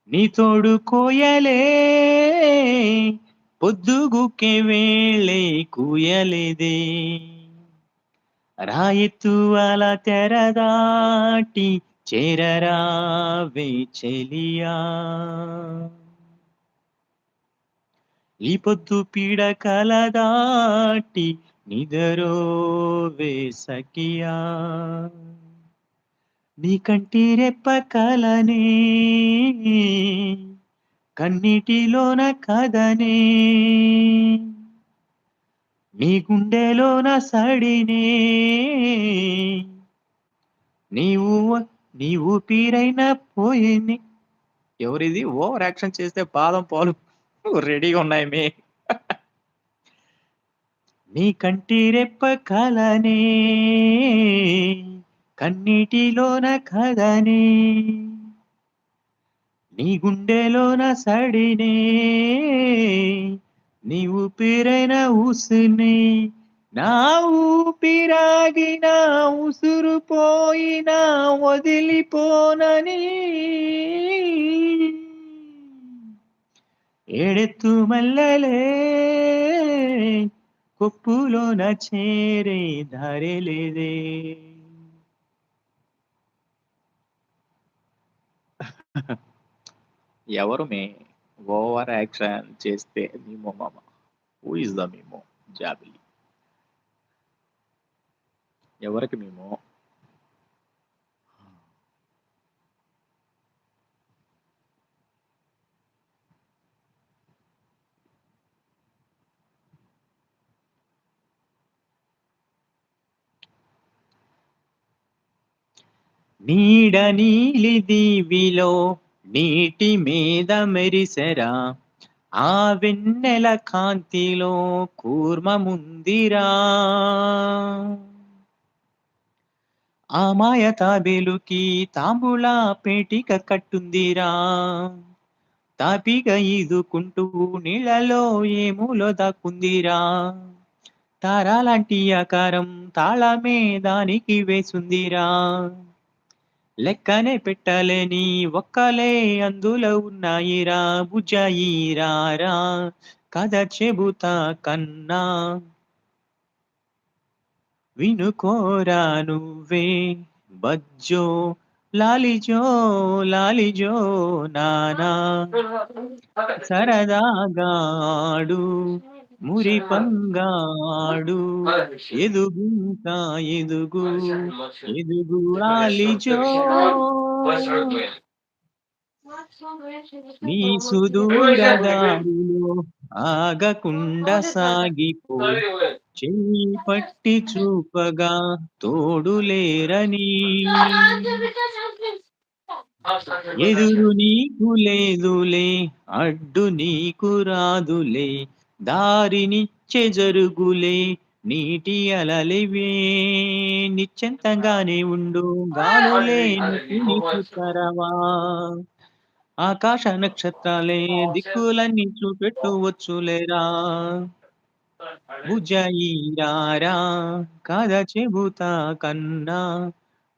నీ తోడు కోయలే పొద్దుగుకే వేళే కూయలేదే రాయెత్తు అల తెరదాటి చేరరావే చెలియా ఈ పొద్దు పీడకల దాటి నిదరోవే సఖియా నీ కంటి రెప్ప కలనే కన్నిటిలోన కదనే నీ గుండెలోన సడినే నీవు నీ ఊపిరైన పోయింది ఎవరిది ఓవర్ యాక్షన్ చేస్తే పాదం పాలు రెడీగా ఉన్నాయి మే నీ కంటి రెప్ప కలనే కన్నీటిలోన కదనే నీ గుండెలోన సడినే నీ ఊపిరైన ఊసునే నా ఊపిరాగిన ఉసురు పోయినా వదిలిపోనని ఏడెత్తు మల్లెలే కొప్పులోన చేరే దారే లేదే ఎవరు మే ఓవర్ యాక్షన్ చేస్తే మీమో మామ హూ ఇస్ ద మీమో జాబిలి ఎవరికి మీమో నీడ నీలి దీవిలో నీటి మీద మెరిసెరా ఆ వెన్నెల కాంతిలో కూర్మముందిరా ఆ మాయ తాబేలుకి తాంబూల పేటిక కట్టుందిరా తాపిగా ఈదుకుంటూ నీళ్ళలో ఏమూలో దాక్కుందిరా తారాలాంటి ఆకారం తాళమే దానికి వేసుందిరా లెక్కనే పెట్టలేని ఒక్కలే అందులో ఉన్నాయిరా బుజ్జాయిరారా కథ చెబుతా కన్నా వినుకోరా నువ్వే బజ్జో లాలిజో లాలిజో నానా సరదాగాడు మురిపంగాడు ఎదుగుంకా ఎదుగు ఎదుగు లాలిజో నీ సుదూర దారిలో ఆగకుండా సాగిపో చెయ్యి పట్టి చూపగా తోడులేరని ఎదురు నీకు లేదులే అడ్డు నీకు రాదులే దారినిచ్చే జరుగులే నీటి అలలివే నిశ్చంతంగానే ఉండు గాలులే నువ్వు తరవా ఆకాశ నక్షత్రాలే దిక్కులన్నీ చూపెట్టవచ్చులేరా బుజ్జాయిరారా కథ చెబుతా కన్నా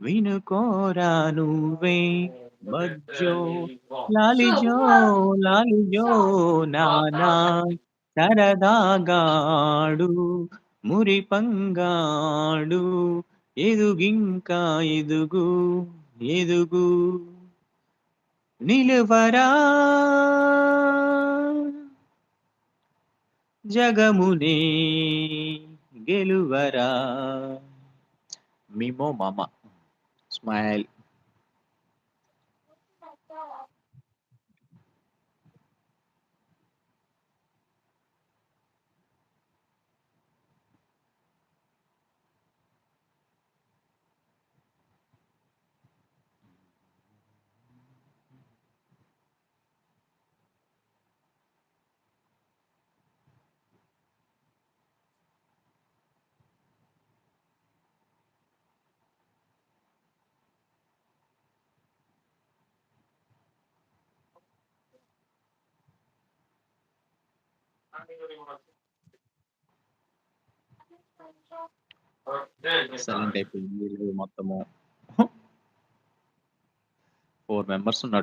వినుకోరా నువ్వే బజ్జో లాలిజో లాలిజో నానా సరదాగాడు మురిపంగాడు ఎదుగింకా ఎదుగు ఎదుగు నిలువరా జగమునే గెలువరా మిమో మామ స్మైల్ సైలెంట్ అయిపోయింది మొత్తము 4 మెంబర్స్ ఉన్నారు